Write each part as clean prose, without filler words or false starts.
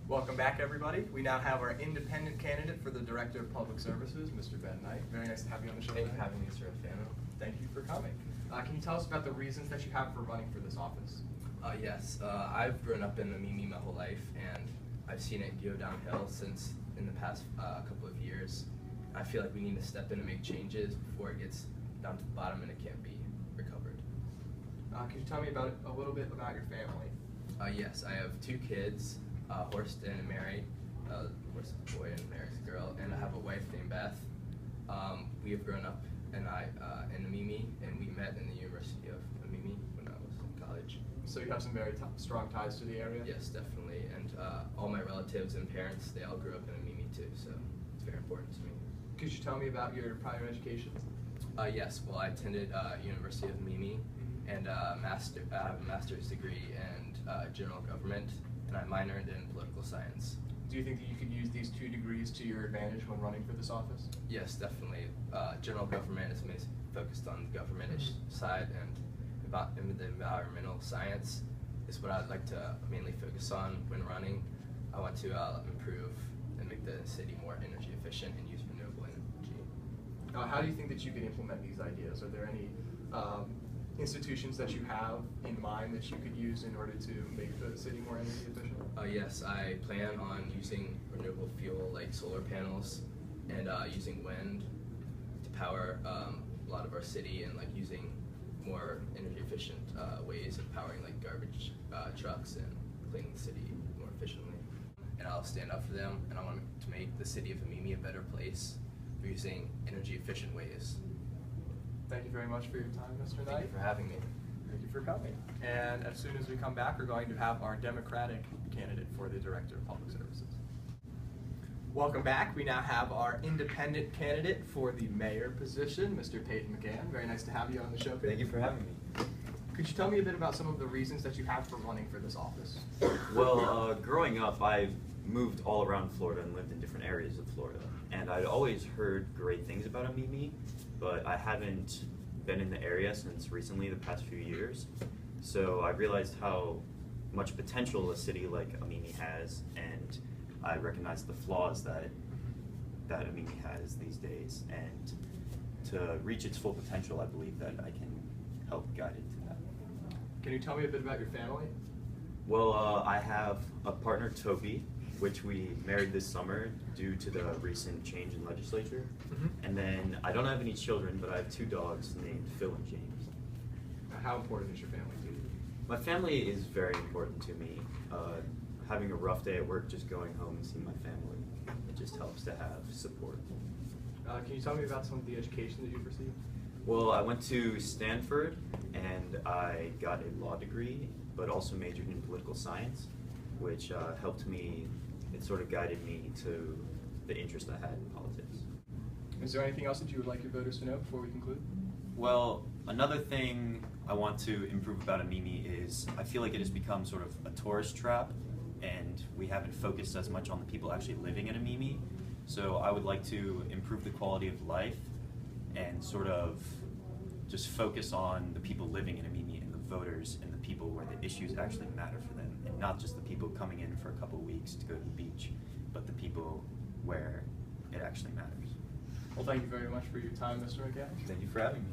Welcome back, everybody. We now have our independent candidate for the Director of Public Services, Mr. Ben Knight. Very nice to have you on the show. Thank you for having me, Mr. Alfano. Thank you for coming. Can you tell us about the reasons that you have for running for this office? Yes, I've grown up in Amimi my whole life, and I've seen it go downhill since in the past couple of years. I feel like we need to step in and make changes before it gets down to the bottom and it can't be recovered. Can you tell me about a little bit about your family? Yes, I have two kids, Horston and Mary. Horston's a boy and Mary's a girl, and I have a wife named Beth. We have grown up in Amimi, and we met in the University of Amimi when I was in college. So you have some very strong ties to the area? Yes, definitely, and all my relatives and parents, they all grew up in Amimi too, so it's very important to me. Could you tell me about your prior education? Yes, well, I attended University of Amimi, and I have a master's degree in general government, and I minored in political science. Do you think that you could use these two degrees to your advantage when running for this office? Yes, definitely. General government is mainly focused on the government-ish side, and the environmental science is what I'd like to mainly focus on when running. I want to improve and make the city more energy efficient and use renewable energy. How do you think that you can implement these ideas? Are there any institutions that you have in mind that you could use in order to make the city more energy efficient? Yes, I plan on using renewable fuel like solar panels and using wind to power a lot of our city, and like using more energy efficient ways of powering like garbage trucks and cleaning the city more efficiently. And I'll stand up for them, and I want to make the city of Amimi a better place for using energy efficient ways. Thank you very much for your time, Mr. Knight. Thank you for having me. Thank you for coming. And as soon as we come back, we're going to have our Democratic candidate for the Director of Public Services. Welcome back. We now have our independent candidate for the mayor position, Mr. Peyton McCann. Very nice to have you on the show, Peyton. Thank you for having me. Could you tell me a bit about some of the reasons that you have for running for this office? Well, growing up, I moved all around Florida and lived in different areas of Florida. And I'd always heard great things about Amimi, but I haven't been in the area since recently, the past few years. So I realized how much potential a city like Amimi has, and I recognize the flaws that Amimi has these days. And to reach its full potential, I believe that I can help guide it to that. Can you tell me a bit about your family? Well, I have a partner, Toby, which we married this summer due to the recent change in legislature. And then I don't have any children, but I have two dogs named Phil and James. How important is your family to you? My family is very important to me. Having a rough day at work, just going home and seeing my family, it just helps to have support. Can you tell me about some of the education that you've received? Well, I went to Stanford and I got a law degree, but also majored in political science, which helped me, it sort of guided me to the interest I had in politics. Is there anything else that you would like your voters to know before we conclude? Well, another thing I want to improve about Amimi is I feel like it has become sort of a tourist trap, and we haven't focused as much on the people actually living in Amimi. So I would like to improve the quality of life and sort of just focus on the people living in Amimi and the voters and the people where the issues actually matter for them, and not just the people coming in for a couple weeks to go to the beach, but the people where it actually matters. Well, thank you very much for your time, Mr. McCann. Thank you for having me.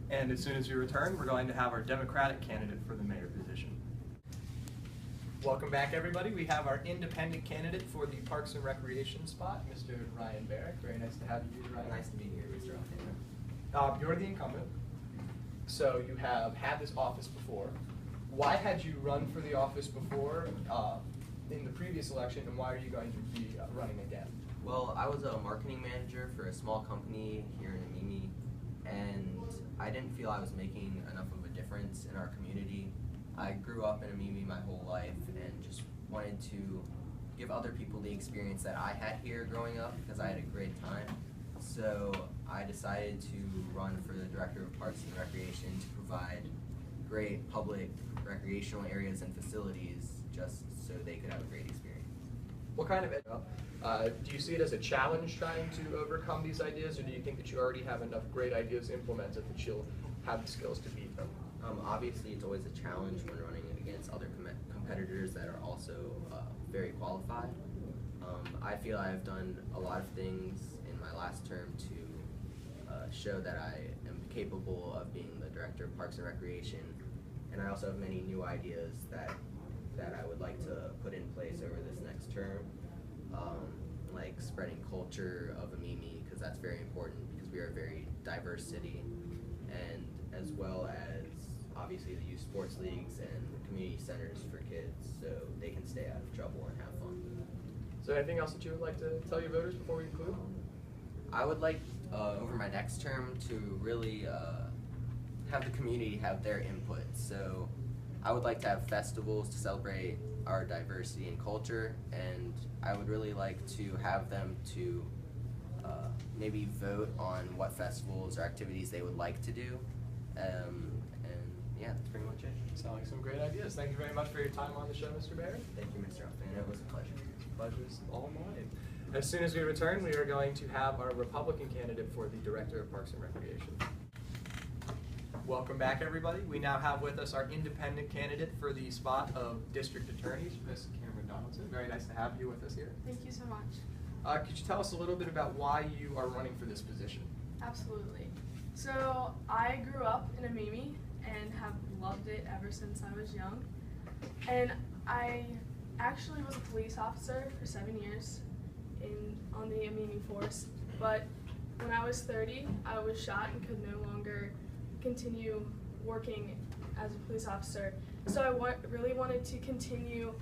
And as soon as we return, we're going to have our Democratic candidate for the mayor position. Welcome back, everybody. We have our independent candidate for the Parks and Recreation spot, Mr. Ryan Barrick. Very nice to have you, Ryan. Nice to be here, Mr. Alfano. You're the incumbent, so you have had this office before. Why had you run for the office before in the previous election, and why are you going to be running again? Well, I was a marketing manager for a small company here in Amimi, and I didn't feel I was making enough of a difference in our community. I grew up in Amimi my whole life and just wanted to give other people the experience that I had here growing up, because I had a great time. So I decided to run for the Director of Parks and Recreation to provide great public recreational areas and facilities just so they could have a great experience. What kind of do you see it as a challenge trying to overcome these ideas, or do you think that you already have enough great ideas implemented that you'll have the skills to beat them? Obviously, it's always a challenge when running against other competitors that are also very qualified. I feel I've done a lot of things in my last term to show that I am capable of being the director of Parks and Recreation, and I also have many new ideas that I would like to put in place over this next term, like spreading culture of Amimi, because that's very important because we are a very diverse city, and as well as obviously the youth sports leagues and community centers for kids so they can stay out of trouble and have fun. Is there anything else that you would like to tell your voters before we conclude? I would like over my next term to really have the community have their input. So I would like to have festivals to celebrate our diversity and culture, and I would really like to have them to maybe vote on what festivals or activities they would like to do. And yeah, that's pretty much it. Sound like some great ideas. Thank you very much for your time on the show, Mr. Barrett. Thank you, Mr. Alfano. It was a pleasure. Pleasure's all mine. As soon as we return, we are going to have our Republican candidate for the Director of Parks and Recreation. Welcome back, everybody. We now have with us our independent candidate for the spot of District Attorney, Ms. Cameron Donaldson. Very nice to have you with us here. Thank you so much. Could you tell us a little bit about why you are running for this position? Absolutely. So I grew up in Amimi and have loved it ever since I was young. And I actually was a police officer for 7 years on the Amimi force. But when I was 30, I was shot and could no longer continue working as a police officer. So I really wanted to continue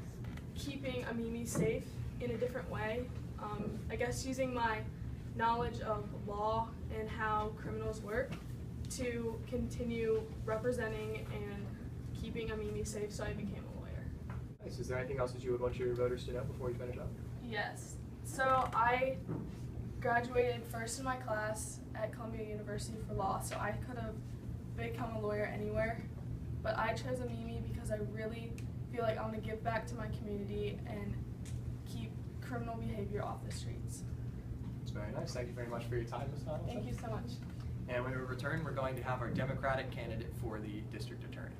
keeping Amimi safe in a different way. I guess using my knowledge of law and how criminals work to continue representing and keeping Amimi safe, so I became a lawyer. Nice. Is there anything else that you would want your voters to know before we finish up? Yes. So I graduated first in my class at Columbia University for law, so I could have become a lawyer anywhere. But I chose Amimi because I really feel like I want to give back to my community and keep criminal behavior off the streets. It's very nice. Thank you very much for your time, Ms. Donaldson. Thank you so much. And when we return, we're going to have our Democratic candidate for the District Attorney.